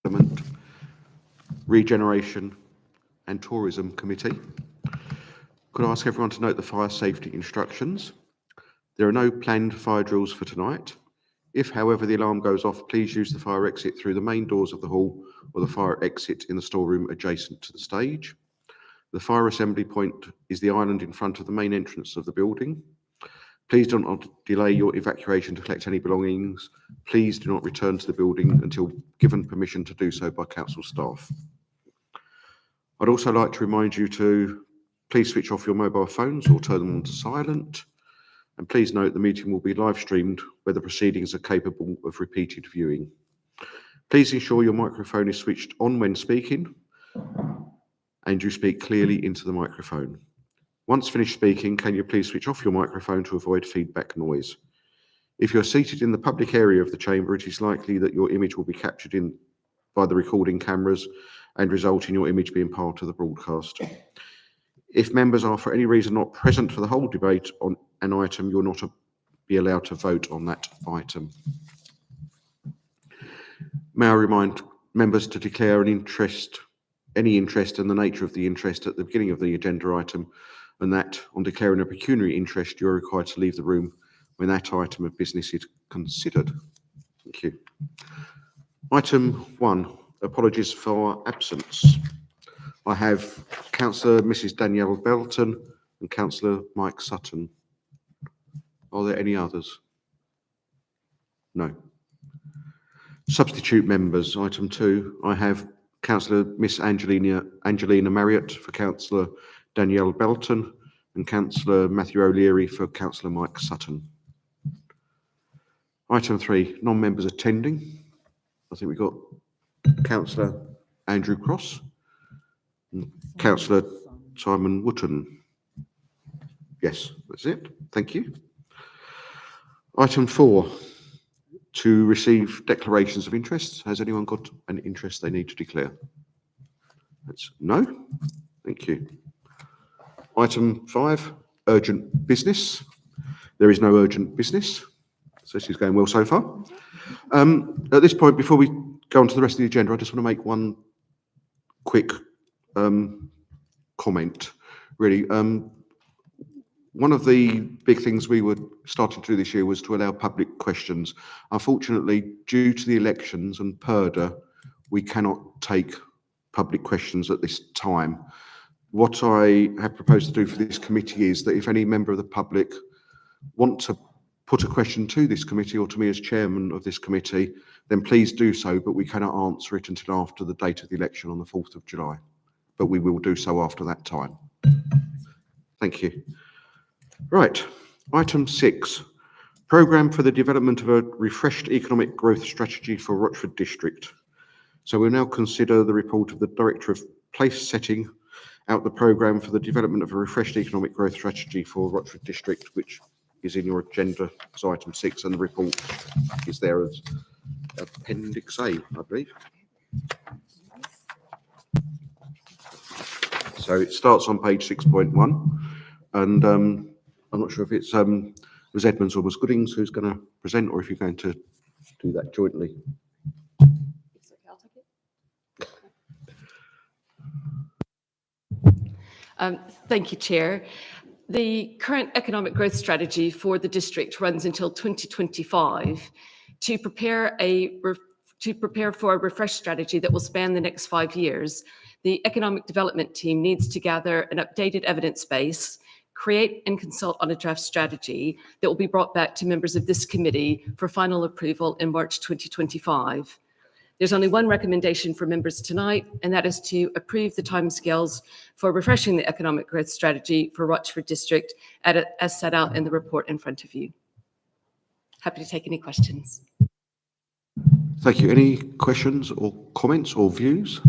Development, Regeneration and Tourism Committee. Could I ask everyone to note the fire safety instructions? There are no planned fire drills for tonight. If, however, the alarm goes off, please use the fire exit through the main doors of the hall or the fire exit in the storeroom adjacent to the stage. The fire assembly point is the island in front of the main entrance of the building. Please do not delay your evacuation to collect any belongings. Please do not return to the building until given permission to do so by council staff. I'd also like to remind you to please switch off your mobile phones or turn them on to silent. And please note the meeting will be live streamed where the proceedings are capable of repeated viewing. Please ensure your microphone is switched on when speaking and you speak clearly into the microphone. Once finished speaking, can you please switch off your microphone to avoid feedback noise? If you're seated in the public area of the chamber, it is likely that your image will be captured in by the recording cameras and result in your image being part of the broadcast. If members are for any reason not present for the whole debate on an item, you'll not be allowed to vote on that item. May I remind members to declare any interest and the nature of the interest at the beginning of the agenda item, and that on declaring a pecuniary interest, you are required to leave the room when that item of business is considered. Thank you. Item 1, apologies for absence. I have Councillor Mrs. Danielle Belton and Councillor Mike Sutton. Are there any others? No. Substitute members, item 2, I have Councillor Miss Angelina Marriott for Councillor Danielle Belton and Councillor Matthew O'Leary for Councillor Mike Sutton. Item 3, non-members attending. I think we've got Councillor Andrew Cross and Councillor Simon Wootton. Yes, that's it. Thank you. Item 4, to receive declarations of interest. Has anyone got an interest they need to declare? That's no. Thank you. Item 5, urgent business. There is no urgent business, so this is going well so far. At this point, before we go on to the rest of the agenda, I just want to make one quick comment, really. One of the big things we were starting to do this year was to allow public questions. Unfortunately, due to the elections and PERDA, we cannot take public questions at this time. What I have proposed to do for this committee is that if any member of the public want to put a question to this committee or to me as chairman of this committee, then please do so, but we cannot answer it until after the date of the election on the 4th of July. But we will do so after that time. Thank you. Right, item 6, programme for the development of a refreshed economic growth strategy for Rochford District. So we'll now consider the report of the Director of Place Setting out the programme for the development of a refreshed economic growth strategy for Rochford District, which is in your agenda as item 6, and the report is there as Appendix A, I believe. So it starts on page 6.1, and I'm not sure if it's was Edmonds or was Goodings who's going to present, or if you're going to do that jointly. It's okay, I'll take it. Thank you, Chair. The current economic growth strategy for the district runs until 2025. To prepare for a refreshed strategy that will span the next 5 years, the economic development team needs to gather an updated evidence base, create and consult on a draft strategy that will be brought back to members of this committee for final approval in March 2025. There's only one recommendation for members tonight, and that is to approve the timescales for refreshing the economic growth strategy for Rochford District as set out in the report in front of you. Happy to take any questions. Thank you. Any questions or comments or views?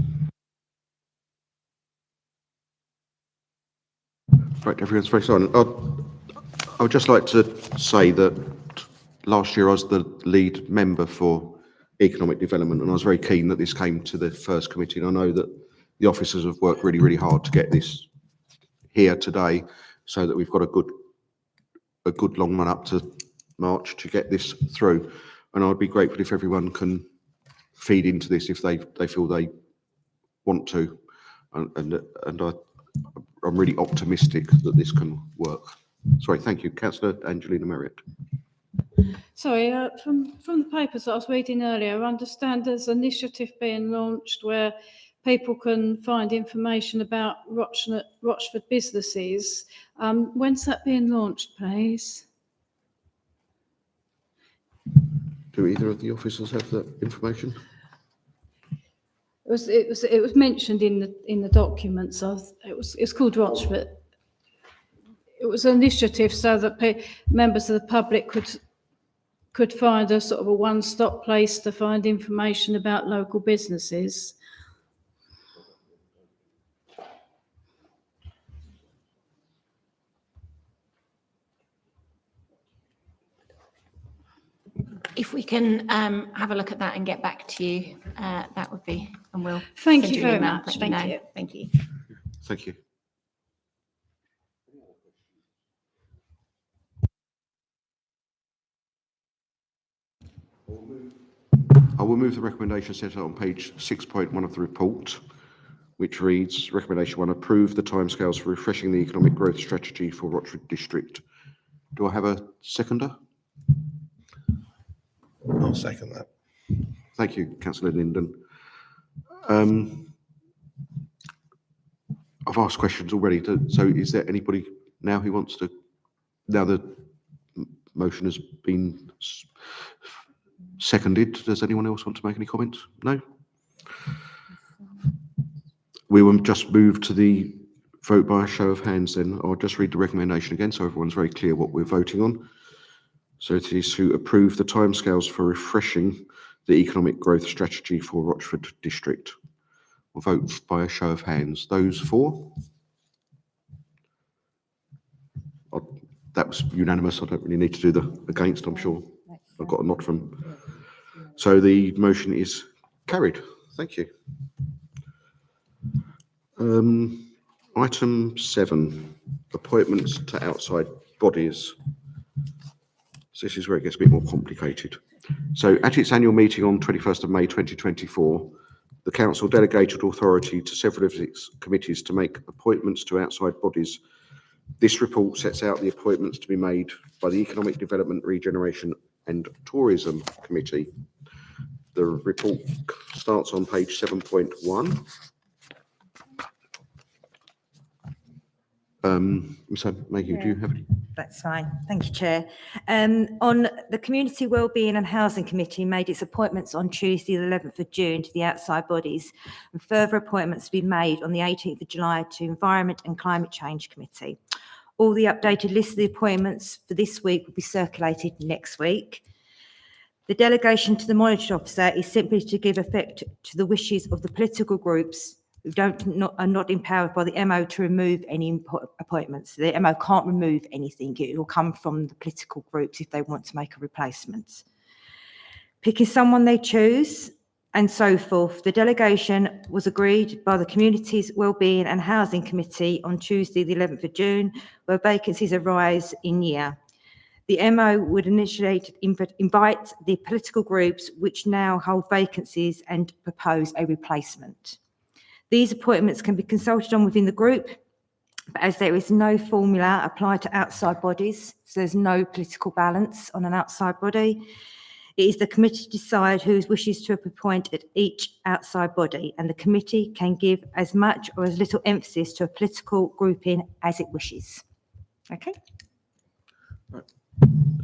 Right, everyone's very silent. I would just like to say that last year I was the lead member for economic development, and I was very keen that this came to the first committee, and I know that the officers have worked really, really hard to get this here today, so that we've got a good long run up to March to get this through. And I'd be grateful if everyone can feed into this if they feel they want to, and I'm really optimistic that this can work. Sorry, thank you, Councillor Angelina Marriott. Sorry, from the papers that I was reading earlier, I understand there's an initiative being launched where people can find information about Rochford businesses. When's that being launched, please? Do either of the officers have that information? It was mentioned in the documents. It's called Rochford. It was an initiative so that members of the public could find a sort of a one-stop place to find information about local businesses. If we can have a look at that and get back to you, that would be, and we'll Thank send you an very email, much. let you Thank know. you. Thank you. Thank you. I will move the recommendation set out on page 6.1 of the report, which reads, Recommendation 1, approve the timescales for refreshing the economic growth strategy for Rochford District. Do I have a seconder? I'll second that. Thank you, Councillor Linden. I've asked questions already, so is there anybody now who wants to, now the motion has been seconded, does anyone else want to make any comments? No? We will just move to the vote by a show of hands then. I'll just read the recommendation again so everyone's very clear what we're voting on. So it is to approve the timescales for refreshing the economic growth strategy for Rochford District. We'll vote by a show of hands. Those for? That was unanimous. I don't really need to do the against, I'm sure. I've got a nod from. So the motion is carried. Thank you. Item 7, appointments to outside bodies. So this is where it gets a bit more complicated. So at its annual meeting on 21st of May 2024, the council delegated authority to several of its committees to make appointments to outside bodies. This report sets out the appointments to be made by the Economic Development, Regeneration and Tourism Committee. The report starts on page 7.1. So Maggie, do you have any? That's fine. Thank you, Chair. On the Community Wellbeing and Housing Committee made its appointments on Tuesday, the 11th of June to the outside bodies, and further appointments to be made on the 18th of July to Environment and Climate Change Committee. All the updated list of the appointments for this week will be circulated next week. The delegation to the Monitoring Officer is simply to give effect to the wishes of the political groups who are not empowered by the MO to remove any appointments. The MO can't remove anything. It will come from the political groups if they want to make a replacement. Picking someone they choose and so forth. The delegation was agreed by the Communities Wellbeing and Housing Committee on Tuesday, the 11th of June, where vacancies arise in year. The MO would invite the political groups which now hold vacancies and propose a replacement. These appointments can be consulted on within the group, but as there is no formula applied to outside bodies, so there's no political balance on an outside body, it is the committee to decide who wishes to appoint at each outside body, and the committee can give as much or as little emphasis to a political grouping as it wishes. Okay.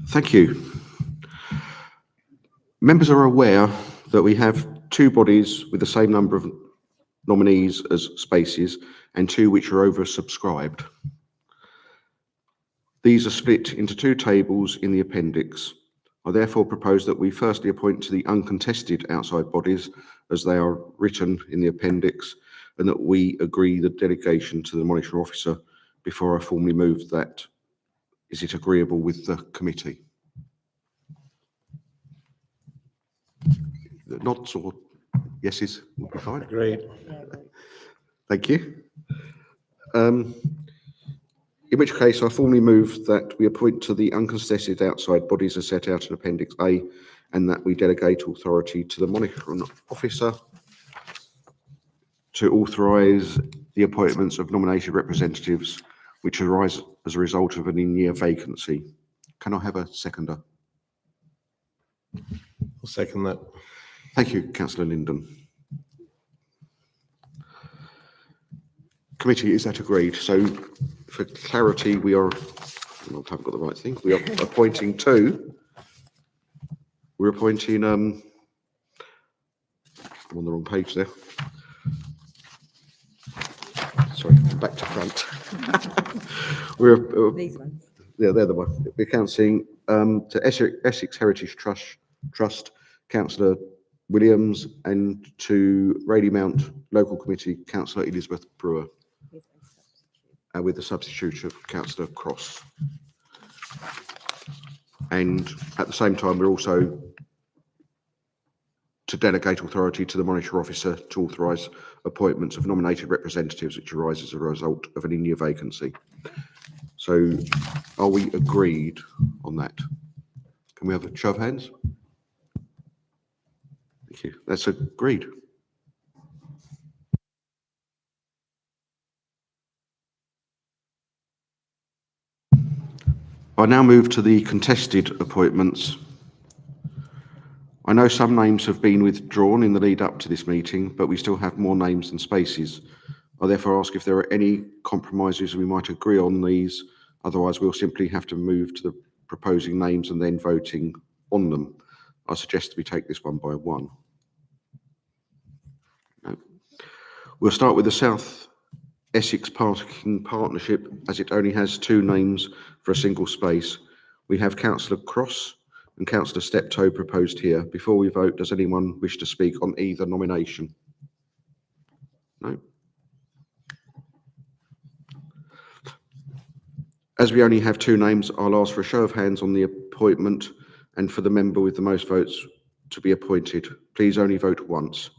Thank you. Members are aware that we have 2 bodies with the same number of nominees as spaces and 2 which are oversubscribed. These are split into 2 tables in the appendix. I therefore propose that we firstly appoint to the uncontested outside bodies as they are written in the appendix, and that we agree the delegation to the Monitoring Officer before I formally move that. Is it agreeable with the committee? The nods or yeses will be fine. Agreed. Thank you. In which case, I formally move that we appoint to the uncontested outside bodies as set out in Appendix A and that we delegate authority to the monitoring officer to authorise the appointments of nominated representatives which arise as a result of an in-year vacancy. Can I have a seconder? I'll second that. Thank you, Councillor Linden. Committee, is that agreed? So for clarity, we are, I haven't got the right thing, we are appointing two. We're appointing, I'm on the wrong page there. Sorry, I'm back to front. These ones. Yeah, they're the one. We're counting to Essex Heritage Trust, Councillor Williams, and to Raleigh Mount Local Committee, Councillor Elizabeth Brewer, with the substitute of Councillor Cross. And at the same time, we're also to delegate authority to the monitor officer to authorise appointments of nominated representatives which arise as a result of an in-year vacancy. So are we agreed on that? Can we have a show of hands? Thank you. That's agreed. I now move to the contested appointments. I know some names have been withdrawn in the lead up to this meeting, but we still have more names than spaces. I therefore ask if there are any compromises we might agree on these. Otherwise, we'll simply have to move to the proposing names and then voting on them. I suggest we take this one by one. No. We'll start with the South Essex Parking Partnership, as it only has two names for a single space. We have Councillor Cross and Councillor Steptoe proposed here. Before we vote, does anyone wish to speak on either nomination? No. As we only have two names, I'll ask for a show of hands on the appointment and for the member with the most votes to be appointed. Please only vote once.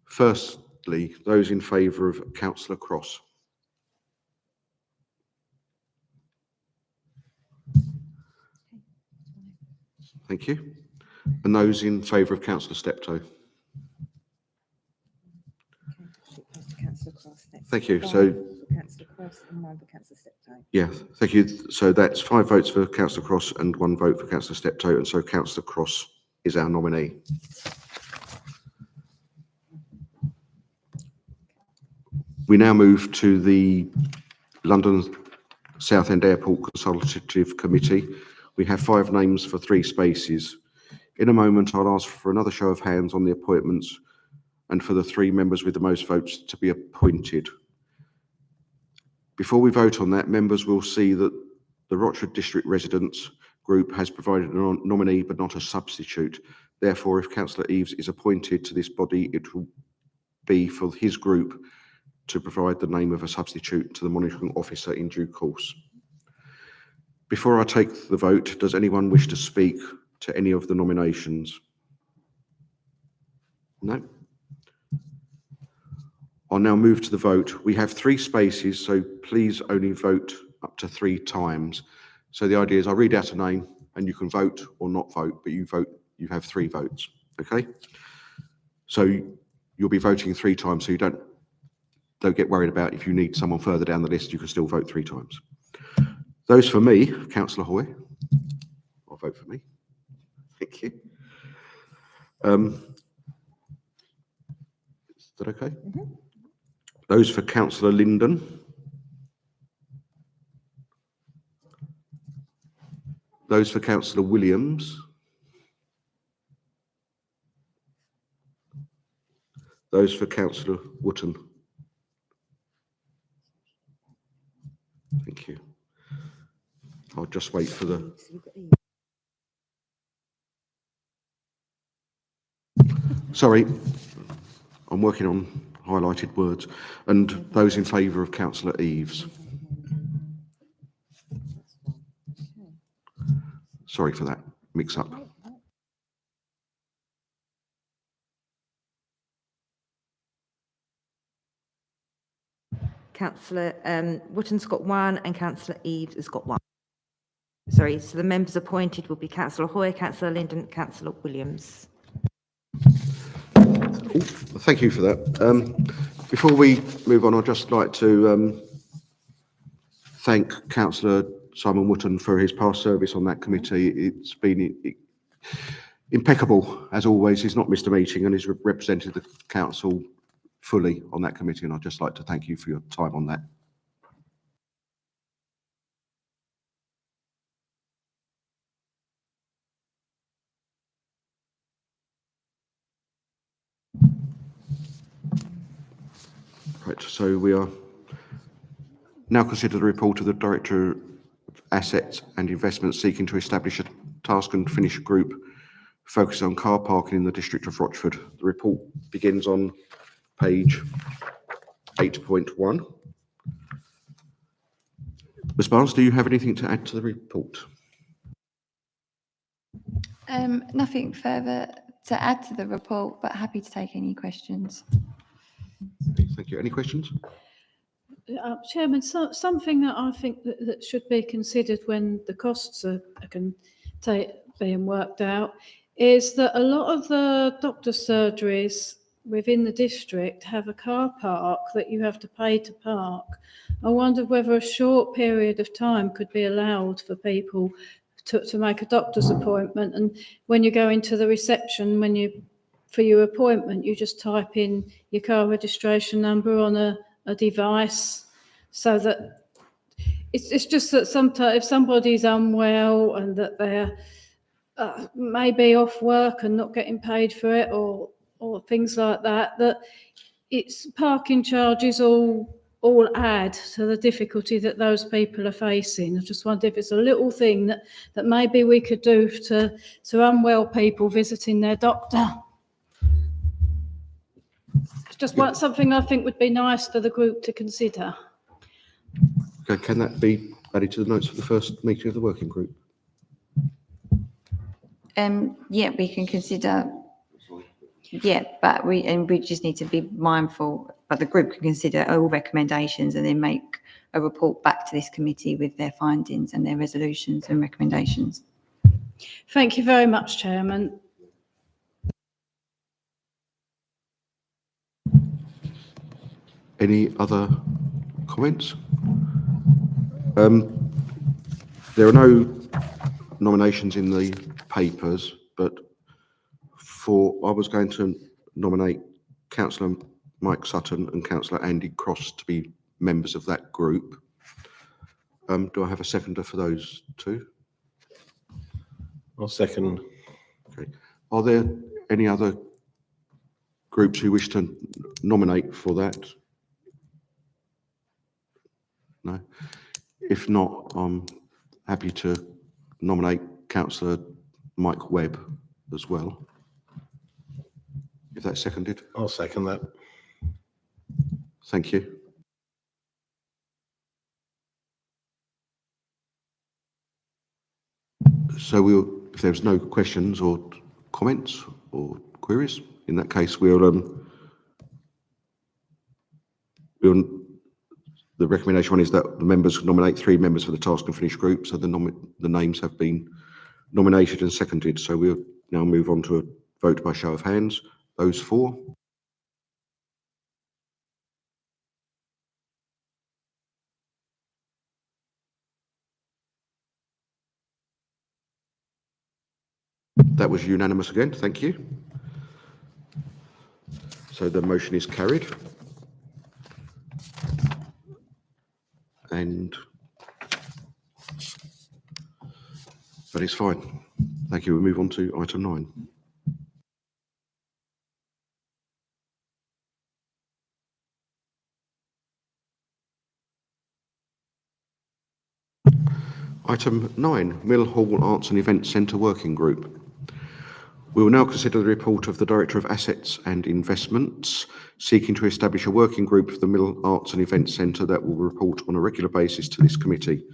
Firstly, those in favour of Councillor Cross. Thank you. And those in favour of Councillor Steptoe. Thank you. So, Councillor Cross and one for Councillor Steptoe. yeah, thank you. So that's 5 votes for Councillor Cross and 1 vote for Councillor Steptoe, and so Councillor Cross is our nominee. We now move to the London Southend Airport Consultative Committee. We have 5 names for 3 spaces. In a moment, I'll ask for another show of hands on the appointments and for the 3 members with the most votes to be appointed. Before we vote on that, members will see that the Rochford District Residents Group has provided a nominee but not a substitute. Therefore, if Councillor Eaves is appointed to this body, it will be for his group to provide the name of a substitute to the monitoring officer in due course. Before I take the vote, does anyone wish to speak to any of the nominations? No? I'll now move to the vote. We have 3 spaces, so please only vote up to 3 times. So the idea is I read out a name and you can vote or not vote, but you have 3 votes, okay? So you'll be voting 3 times, so you don't get worried about if you need someone further down the list, you can still vote 3 times. Those for me, Councillor Hoy. I'll vote for me. Thank you. Is that okay? Mm-hmm. Those for Councillor Linden. Those for Councillor Williams. Those for Councillor Wootton. Thank you. I'll just wait for the... Sorry, I'm working on highlighted words. And those in favour of Councillor Eaves. Sorry for that mix-up. Councillor Wootton's got 1 and Councillor Eaves has got 1. Sorry, so the members appointed will be Councillor Hoy, Councillor Linden, Councillor Williams. Thank you for that. Before we move on, I'd just like to thank Councillor Simon Wootton for his past service on that committee. It's been impeccable, as always. He's not missed a meeting and he's represented the council fully on that committee, and I'd just like to thank you for your time on that. Right, so we are now consider the report of the Director of Assets and Investments seeking to establish a task and finish group focusing on car parking in the district of Rochford. The report begins on page 8.1. Ms Barnes, do you have anything to add to the report? Nothing further to add to the report, but happy to take any questions. Okay, thank you. Any questions? Chairman, something that I think that should be considered when the costs are being worked out is that a lot of the doctor's surgeries within the district have a car park that you have to pay to park. I wonder whether a short period of time could be allowed for people to make a doctor's appointment, and when you go into the reception, for your appointment, you just type in your car registration number on a device, so that it's just that sometimes if somebody's unwell and that they're maybe off work and not getting paid for it, or things like that, that it's parking charges all add to the difficulty that those people are facing. I just wonder if it's a little thing that maybe we could do to unwell people visiting their doctor. It's just something I think would be nice for the group to consider. Okay, can that be added to the notes for the first meeting of the working group? Yeah, we can consider. Yeah, but we just need to be mindful. But the group can consider all recommendations and then make a report back to this committee with their findings and their resolutions and recommendations. Thank you very much, Chairman. Any other comments? There are no nominations in the papers, but I was going to nominate Councillor Mike Sutton and Councillor Andy Cross to be members of that group. Do I have a seconder for those two? I'll second. Okay. Are there any other groups who wish to nominate for that? No. If not, I'm happy to nominate Councillor Mike Webb as well. If that's seconded. I'll second that. Thank you. So if there's no questions or comments or queries, in that case, the recommendation one is that the members nominate 3 members for the task and finish group. So the names have been nominated and seconded. So we'll now move on to a vote by show of hands. Those for? That was unanimous again. Thank you. So the motion is carried. And that is fine. Thank you. We'll move on to item 9. Item 9, Mill Hall Arts and Events Centre Working Group. We will now consider the report of the Director of Assets and Investments seeking to establish a working group for the Mill Arts and Events Centre that will report on a regular basis to this committee.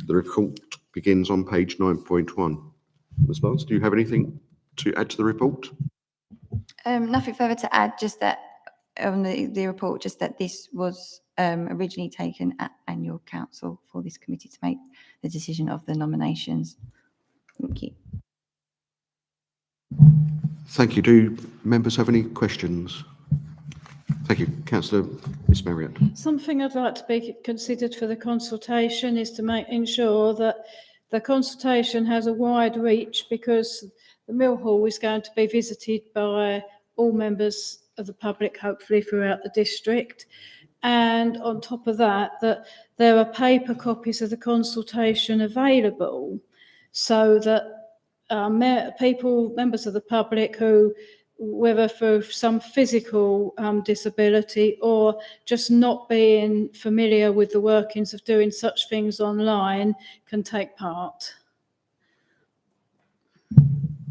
The report begins on page 9.1. Ms Barnes, do you have anything to add to the report? Nothing further to add, just that on the report, just that this was originally taken at annual council for this committee to make the decision of the nominations. Thank you. Thank you. Do members have any questions? Thank you. Councillor Miss Marriott. Something I'd like to be considered for the consultation is to ensure that the consultation has a wide reach, because the Mill Hall is going to be visited by all members of the public, hopefully throughout the district. And on top of that, that there are paper copies of the consultation available, so that members of the public who, whether through some physical disability or just not being familiar with the workings of doing such things online, can take part.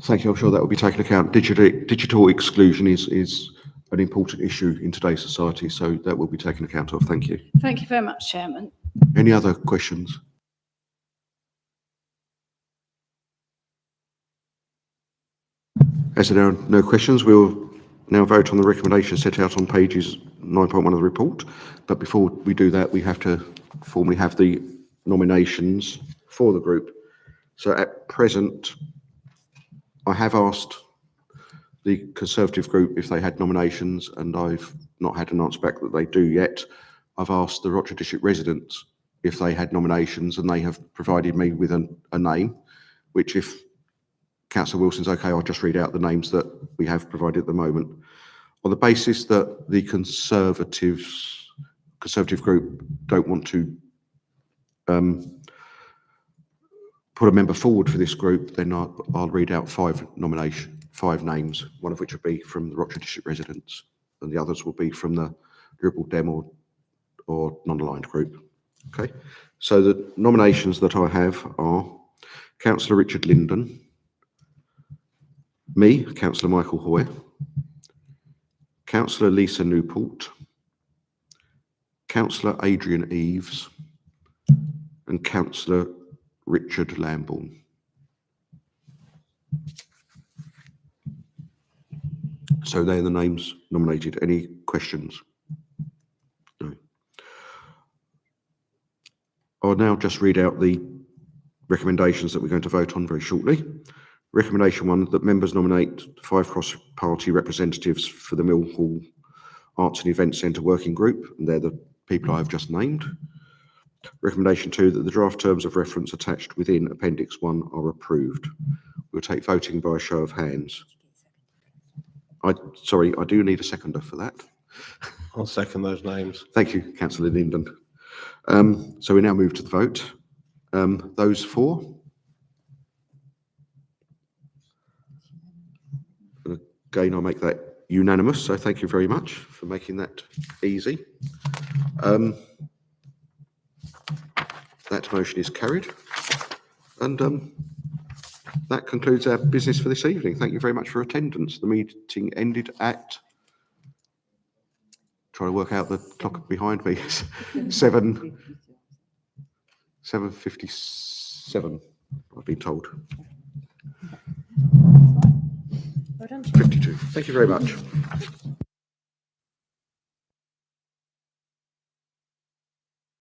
Thank you. I'm sure that will be taken account. Digital exclusion is an important issue in today's society, so that will be taken account of. Thank you. Thank you very much, Chairman. Any other questions? As there are no questions, we'll now vote on the recommendation set out on pages 9.1 of the report. But before we do that, we have to formally have the nominations for the group. So at present, I have asked the Conservative group if they had nominations, and I've not had an answer back that they do yet. I've asked the Rochester District residents if they had nominations, and they have provided me with a name, which, if Councillor Wilson's okay, I'll just read out the names that we have provided at the moment. On the basis that the Conservative group don't want to put a member forward for this group, then I'll read out five names, one of which will be from the Rochester District residents, and the others will be from the Liberal Dem or non-aligned group. Okay, so the nominations that I have are Councillor Richard Linden, me, Councillor Michael Hoy, Councillor Lisa Newport, Councillor Adrian Eves, and Councillor Richard Lambourne. So they're the names nominated. Any questions? No. I'll now just read out the recommendations that we're going to vote on very shortly. Recommendation 1, that members nominate 5 cross-party representatives for the Mill Hall Arts and Events Centre Working Group, and they're the people I have just named. Recommendation 2, that the draft terms of reference attached within Appendix 1 are approved. We'll take voting by a show of hands. I do need a seconder for that. I'll second those names. Thank you, Councillor Linden. So we now move to the vote. Those for? Again, I'll make that unanimous, so thank you very much for making that easy. That motion is carried. And that concludes our business for this evening. Thank you very much for attendance. The meeting ended at, trying to work out the clock behind me, 7:57, I've been told. 52. Thank you very much.